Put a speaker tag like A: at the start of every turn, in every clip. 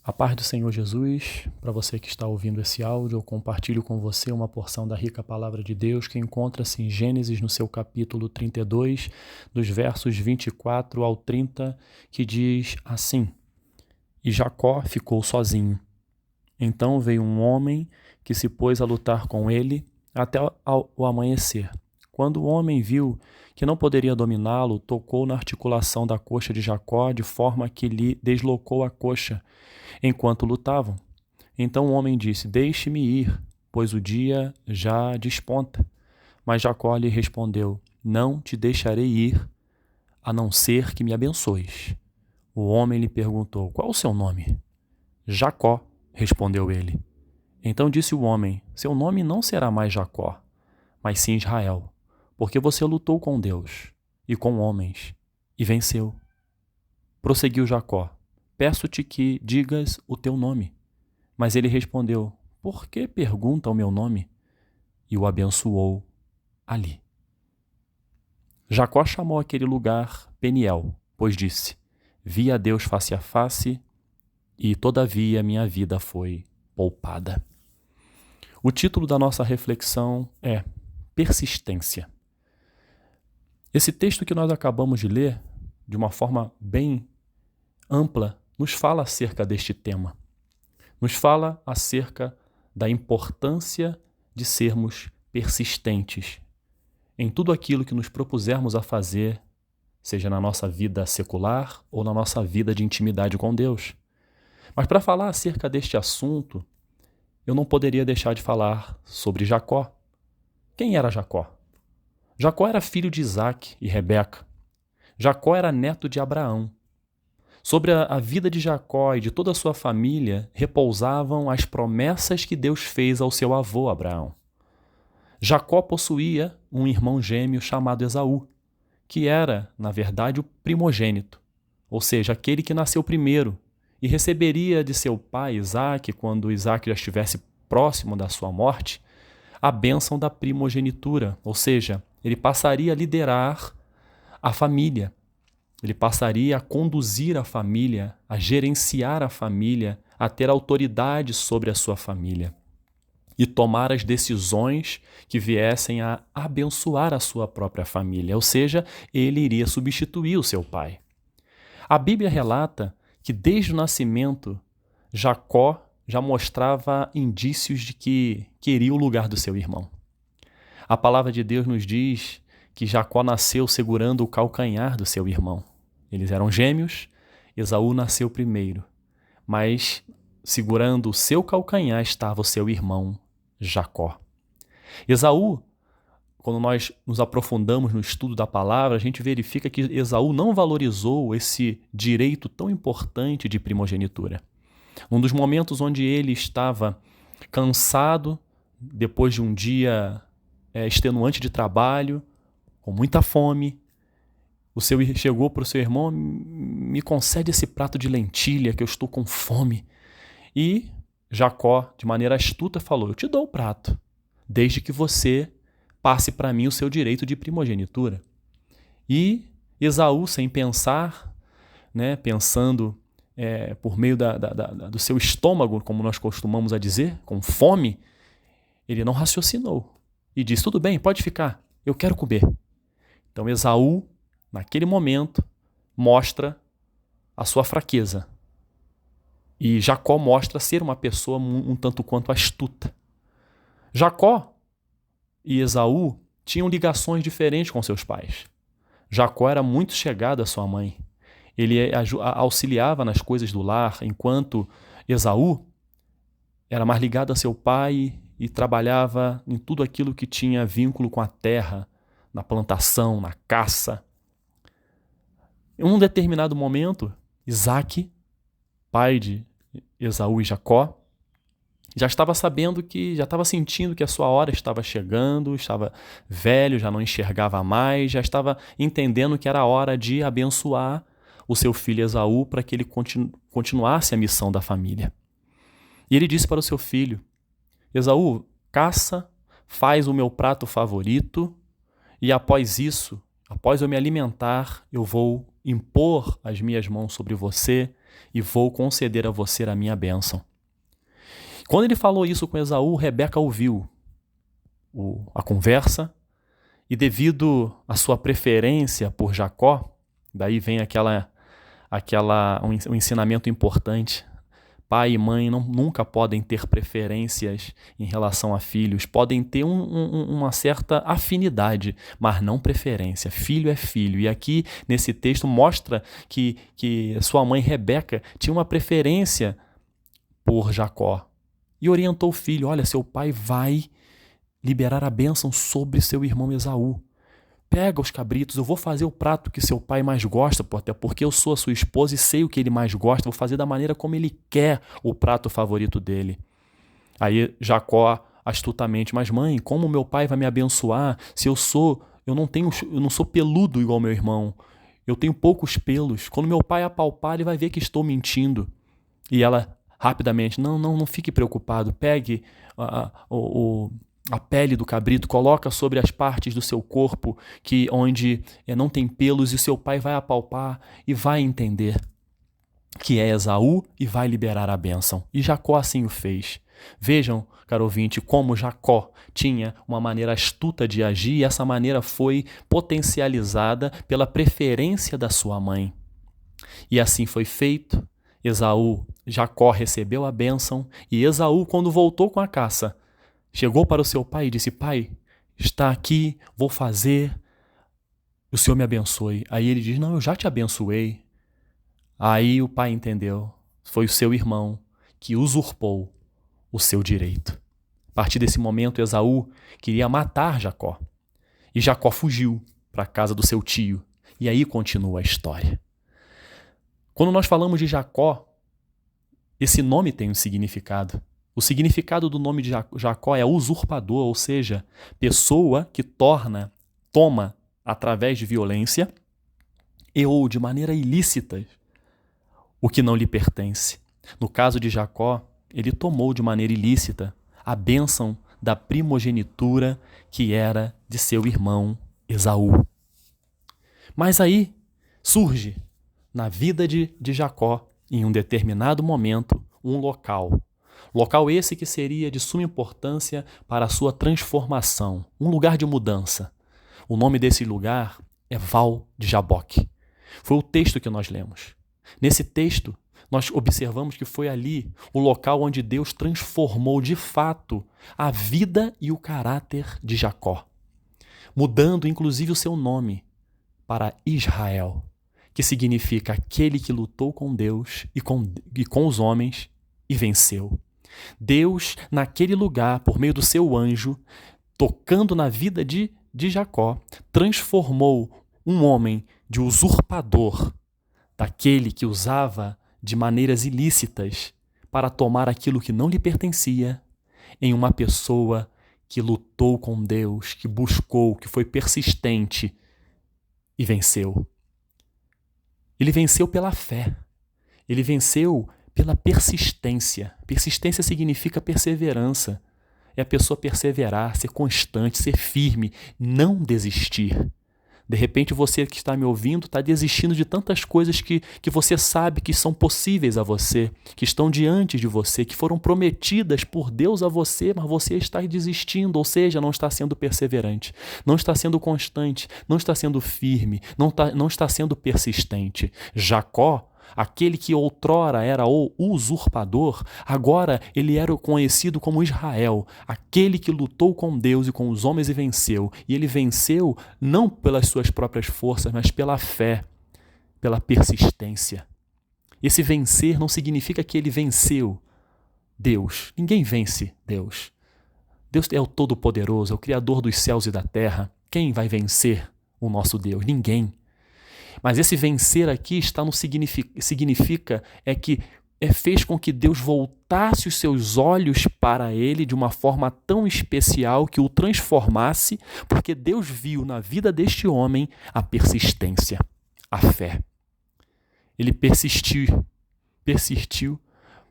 A: A paz do Senhor Jesus, para você que está ouvindo esse áudio, eu compartilho com você uma porção da rica palavra de Deus que encontra-se em Gênesis, no seu capítulo 32, dos versos 24 ao 30, que diz assim: E Jacó ficou sozinho. Então veio um homem que se pôs a lutar com ele até o amanhecer. Quando o homem viu que não poderia dominá-lo, tocou na articulação da coxa de Jacó, de forma que lhe deslocou a coxa enquanto lutavam. Então o homem disse: Deixe-me ir, pois o dia já desponta. Mas Jacó lhe respondeu: Não te deixarei ir, a não ser que me abençoes. O homem lhe perguntou: Qual o seu nome? Jacó, respondeu ele. Então disse o homem: Seu nome não será mais Jacó, mas sim Israel, porque você lutou com Deus e com homens e venceu. Prosseguiu Jacó: Peço-te que digas o teu nome. Mas ele respondeu: Por que pergunta o meu nome? E o abençoou ali. Jacó chamou aquele lugar Peniel, pois disse: Vi a Deus face a face, e todavia minha vida foi poupada. O título da nossa reflexão é Persistência. Esse texto que nós acabamos de ler, de uma forma bem ampla, nos fala acerca deste tema. Nos fala acerca da importância de sermos persistentes em tudo aquilo que nos propusermos a fazer, seja na nossa vida secular ou na nossa vida de intimidade com Deus. Mas para falar acerca deste assunto, eu não poderia deixar de falar sobre Jacó. Quem era Jacó? Jacó era filho de Isaac e Rebeca. Jacó era neto de Abraão. Sobre a vida de Jacó e de toda a sua família repousavam as promessas que Deus fez ao seu avô Abraão. Jacó possuía um irmão gêmeo chamado Esaú, que era, na verdade, o primogênito, ou seja, aquele que nasceu primeiro e receberia de seu pai Isaac, quando Isaac já estivesse próximo da sua morte, a bênção da primogenitura, ou seja, ele passaria a liderar a família. Ele passaria a conduzir a família, a gerenciar a família, a ter autoridade sobre a sua família e tomar as decisões que viessem a abençoar a sua própria família, ou seja, ele iria substituir o seu pai. A Bíblia relata que desde o nascimento, Jacó já mostrava indícios de que queria o lugar do seu irmão. A palavra de Deus nos diz que Jacó nasceu segurando o calcanhar do seu irmão. Eles eram gêmeos, Esaú nasceu primeiro, mas segurando o seu calcanhar estava o seu irmão Jacó. Esaú, quando nós nos aprofundamos no estudo da palavra, a gente verifica que Esaú não valorizou esse direito tão importante de primogenitura. Um dos momentos onde ele estava cansado, depois de um dia extenuante de trabalho, com muita fome, chegou para o seu irmão: me concede esse prato de lentilha que eu estou com fome. E Jacó, de maneira astuta, falou: eu te dou o prato, desde que você passe para mim o seu direito de primogenitura. E Esaú, sem pensar, pensando por meio do seu estômago, como nós costumamos a dizer, com fome, ele não raciocinou e disse: tudo bem, pode ficar, eu quero comer. Então Esaú, naquele momento, mostra a sua fraqueza. E Jacó mostra ser uma pessoa um tanto quanto astuta. Jacó e Esaú tinham ligações diferentes com seus pais. Jacó era muito chegado à sua mãe. Ele auxiliava nas coisas do lar, enquanto Esaú era mais ligado a seu pai e trabalhava em tudo aquilo que tinha vínculo com a terra, na plantação, na caça. Em um determinado momento, Isaac, pai de Esaú e Jacó, já estava sentindo que a sua hora estava chegando, estava velho, já não enxergava mais, já estava entendendo que era a hora de abençoar o seu filho Esaú para que ele continuasse a missão da família. E ele disse para o seu filho: Esaú, caça, faz o meu prato favorito e após isso, após eu me alimentar, eu vou impor as minhas mãos sobre você e vou conceder a você a minha bênção. Quando ele falou isso com Esaú, Rebeca ouviu a conversa e, devido à sua preferência por Jacó, daí vem um ensinamento importante. Pai e mãe nunca podem ter preferências em relação a filhos. Podem ter uma certa afinidade, mas não preferência. Filho é filho. E aqui, nesse texto, mostra que sua mãe Rebeca tinha uma preferência por Jacó. E orientou o filho: olha, seu pai vai liberar a bênção sobre seu irmão Esaú. Pega os cabritos, eu vou fazer o prato que seu pai mais gosta, até porque eu sou a sua esposa e sei o que ele mais gosta, vou fazer da maneira como ele quer o prato favorito dele. Aí Jacó, astutamente: mas mãe, como meu pai vai me abençoar se eu não sou peludo igual meu irmão? Eu tenho poucos pelos. Quando meu pai apalpar, ele vai ver que estou mentindo. E ela, rapidamente: não fique preocupado, pegue a pele do cabrito, coloca sobre as partes do seu corpo onde não tem pelos, e seu pai vai apalpar e vai entender que é Esaú e vai liberar a bênção. E Jacó assim o fez. Vejam, caro ouvinte, como Jacó tinha uma maneira astuta de agir, e essa maneira foi potencializada pela preferência da sua mãe. E assim foi feito. Jacó recebeu a bênção, e Esaú, quando voltou com a caça, chegou para o seu pai e disse: pai, está aqui, vou fazer, o Senhor me abençoe. Aí ele diz: não, eu já te abençoei. Aí o pai entendeu, foi o seu irmão que usurpou o seu direito. A partir desse momento, Esaú queria matar Jacó. E Jacó fugiu para a casa do seu tio. E aí continua a história. Quando nós falamos de Jacó, esse nome tem um significado. O significado do nome de Jacó é usurpador, ou seja, pessoa que toma através de violência ou de maneira ilícita o que não lhe pertence. No caso de Jacó, ele tomou de maneira ilícita a bênção da primogenitura que era de seu irmão Esaú. Mas aí surge na vida de Jacó, em um determinado momento, um local esse que seria de suma importância para a sua transformação, um lugar de mudança. O nome desse lugar é Val de Jaboque. Foi o texto que nós lemos. Nesse texto, nós observamos que foi ali o local onde Deus transformou de fato a vida e o caráter de Jacó, mudando inclusive o seu nome para Israel, que significa aquele que lutou com Deus e com os homens e venceu. Deus, naquele lugar, por meio do seu anjo, tocando na vida de Jacó, transformou um homem de usurpador, daquele que usava de maneiras ilícitas para tomar aquilo que não lhe pertencia, em uma pessoa que lutou com Deus, que buscou, que foi persistente e venceu. Ele venceu pela fé. Ele venceu pela persistência. Persistência significa perseverança. É a pessoa perseverar, ser constante, ser firme, não desistir. De repente você que está me ouvindo está desistindo de tantas coisas que você sabe que são possíveis a você, que estão diante de você, que foram prometidas por Deus a você, mas você está desistindo, ou seja, não está sendo perseverante, não está sendo constante, não está sendo firme, não está sendo persistente. Jacó, aquele que outrora era o usurpador, agora ele era conhecido como Israel, aquele que lutou com Deus e com os homens e venceu. E ele venceu não pelas suas próprias forças, mas pela fé, pela persistência. Esse vencer não significa que ele venceu Deus. Ninguém vence Deus. Deus é o Todo-Poderoso, é o Criador dos céus e da terra. Quem vai vencer o nosso Deus? Ninguém. Mas esse vencer aqui significa que fez com que Deus voltasse os seus olhos para ele de uma forma tão especial que o transformasse, porque Deus viu na vida deste homem a persistência, a fé. Ele persistiu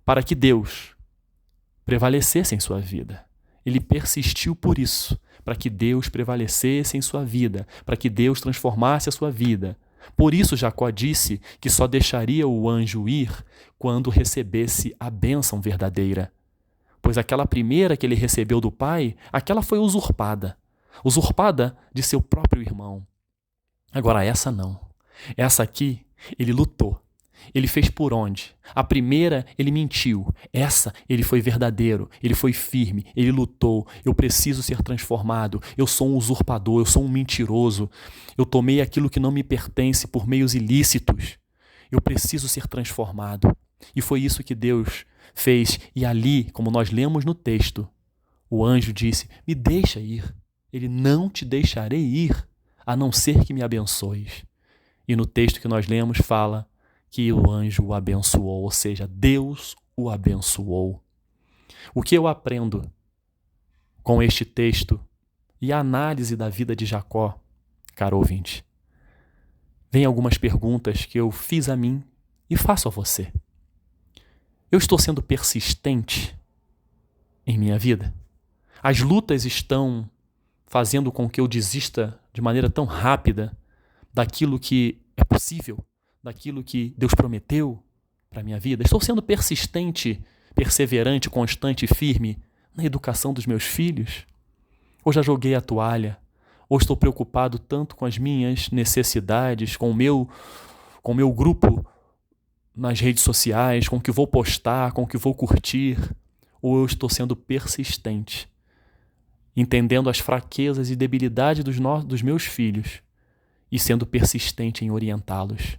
A: para que Deus prevalecesse em sua vida. Ele persistiu por isso, para que Deus prevalecesse em sua vida, para que Deus transformasse a sua vida, Por isso Jacó disse que só deixaria o anjo ir quando recebesse a bênção verdadeira. Pois aquela primeira que ele recebeu do pai, aquela foi usurpada de seu próprio irmão. Agora essa não. Essa aqui, ele lutou. Ele fez por onde? A primeira, ele mentiu. Essa, ele foi verdadeiro, ele foi firme, ele lutou. Eu preciso ser transformado. Eu sou um usurpador, eu sou um mentiroso. Eu tomei aquilo que não me pertence por meios ilícitos. Eu preciso ser transformado. E foi isso que Deus fez. E ali, como nós lemos no texto, o anjo disse: me deixa ir. Ele: não te deixarei ir, a não ser que me abençoes. E no texto que nós lemos fala que o anjo o abençoou, ou seja, Deus o abençoou. O que eu aprendo com este texto e a análise da vida de Jacó, caro ouvinte? Vem algumas perguntas que eu fiz a mim e faço a você. Eu estou sendo persistente em minha vida? As lutas estão fazendo com que eu desista de maneira tão rápida daquilo que é possível, daquilo que Deus prometeu para a minha vida? Estou sendo persistente, perseverante, constante e firme na educação dos meus filhos? Ou já joguei a toalha? Ou estou preocupado tanto com as minhas necessidades, com o meu grupo nas redes sociais, com o que vou postar, com o que vou curtir? Ou eu estou sendo persistente, entendendo as fraquezas e debilidades dos meus filhos e sendo persistente em orientá-los?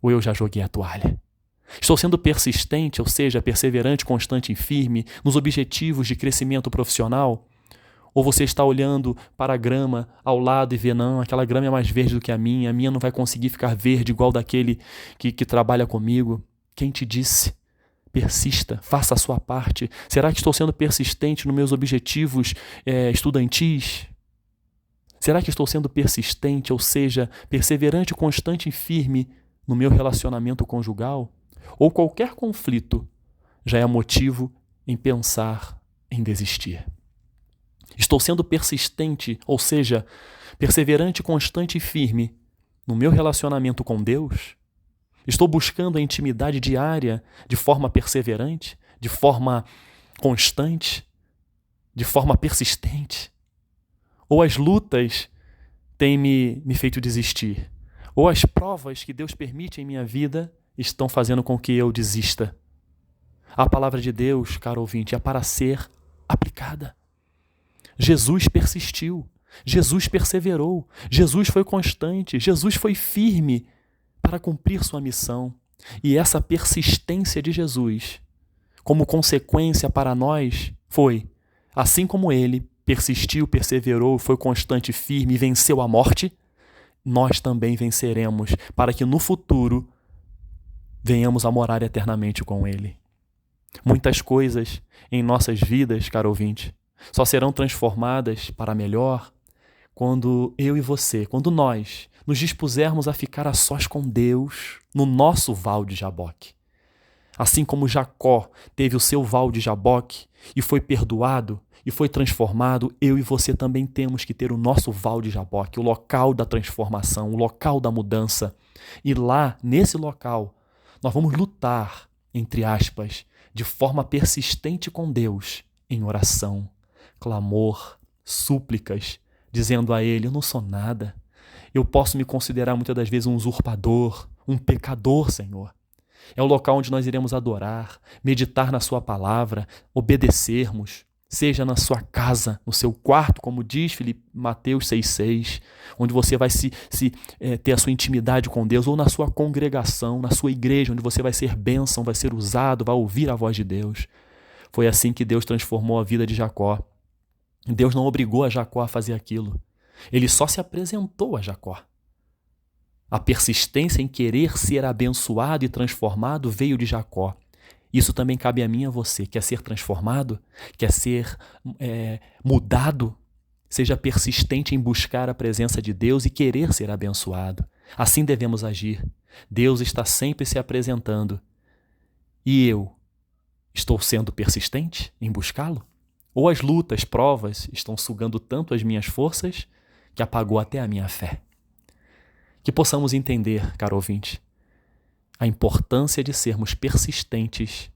A: Ou eu já joguei a toalha? Estou sendo persistente, ou seja, perseverante, constante e firme nos objetivos de crescimento profissional? Ou você está olhando para a grama ao lado e vê: não, aquela grama é mais verde do que a minha não vai conseguir ficar verde igual daquele que trabalha comigo? Quem te disse? Persista, faça a sua parte. Será que estou sendo persistente nos meus objetivos estudantis? Será que estou sendo persistente, ou seja, perseverante, constante e firme no meu relacionamento conjugal? Ou qualquer conflito já é motivo em pensar em desistir? Estou sendo persistente, ou seja, perseverante, constante e firme no meu relacionamento com Deus? Estou buscando a intimidade diária de forma perseverante, de forma constante, de forma persistente? Ou as lutas têm me feito desistir? Ou as provas que Deus permite em minha vida estão fazendo com que eu desista? A palavra de Deus, caro ouvinte, é para ser aplicada. Jesus persistiu, Jesus perseverou, Jesus foi constante, Jesus foi firme para cumprir sua missão. E essa persistência de Jesus, como consequência para nós, foi: assim como ele persistiu, perseverou, foi constante e firme e venceu a morte, nós também venceremos, para que no futuro venhamos a morar eternamente com ele. Muitas coisas em nossas vidas, caro ouvinte, só serão transformadas para melhor quando eu e você, quando nós nos dispusermos a ficar a sós com Deus no nosso val de Jaboque. Assim como Jacó teve o seu val de Jaboque e foi perdoado e foi transformado, eu e você também temos que ter o nosso val de Jaboque, o local da transformação, o local da mudança. E lá, nesse local, nós vamos lutar, entre aspas, de forma persistente com Deus, em oração, clamor, súplicas, dizendo a Ele: eu não sou nada. Eu posso me considerar muitas das vezes um usurpador, um pecador, Senhor. É o local onde nós iremos adorar, meditar na sua palavra, obedecermos, seja na sua casa, no seu quarto, como diz Mateus 6,6, onde você vai ter a sua intimidade com Deus, ou na sua congregação, na sua igreja, onde você vai ser bênção, vai ser usado, vai ouvir a voz de Deus. Foi assim que Deus transformou a vida de Jacó. Deus não obrigou a Jacó a fazer aquilo. Ele só se apresentou a Jacó. A persistência em querer ser abençoado e transformado veio de Jacó. Isso também cabe a mim e a você. Quer ser transformado? Quer ser mudado? Seja persistente em buscar a presença de Deus e querer ser abençoado. Assim devemos agir. Deus está sempre se apresentando. E eu estou sendo persistente em buscá-lo? Ou as lutas, provas estão sugando tanto as minhas forças que apagou até a minha fé? Que possamos entender, caro ouvinte, a importância de sermos persistentes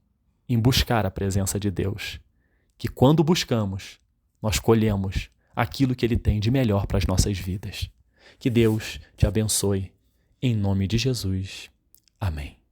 A: em buscar a presença de Deus. Que quando buscamos, nós colhemos aquilo que Ele tem de melhor para as nossas vidas. Que Deus te abençoe. Em nome de Jesus. Amém.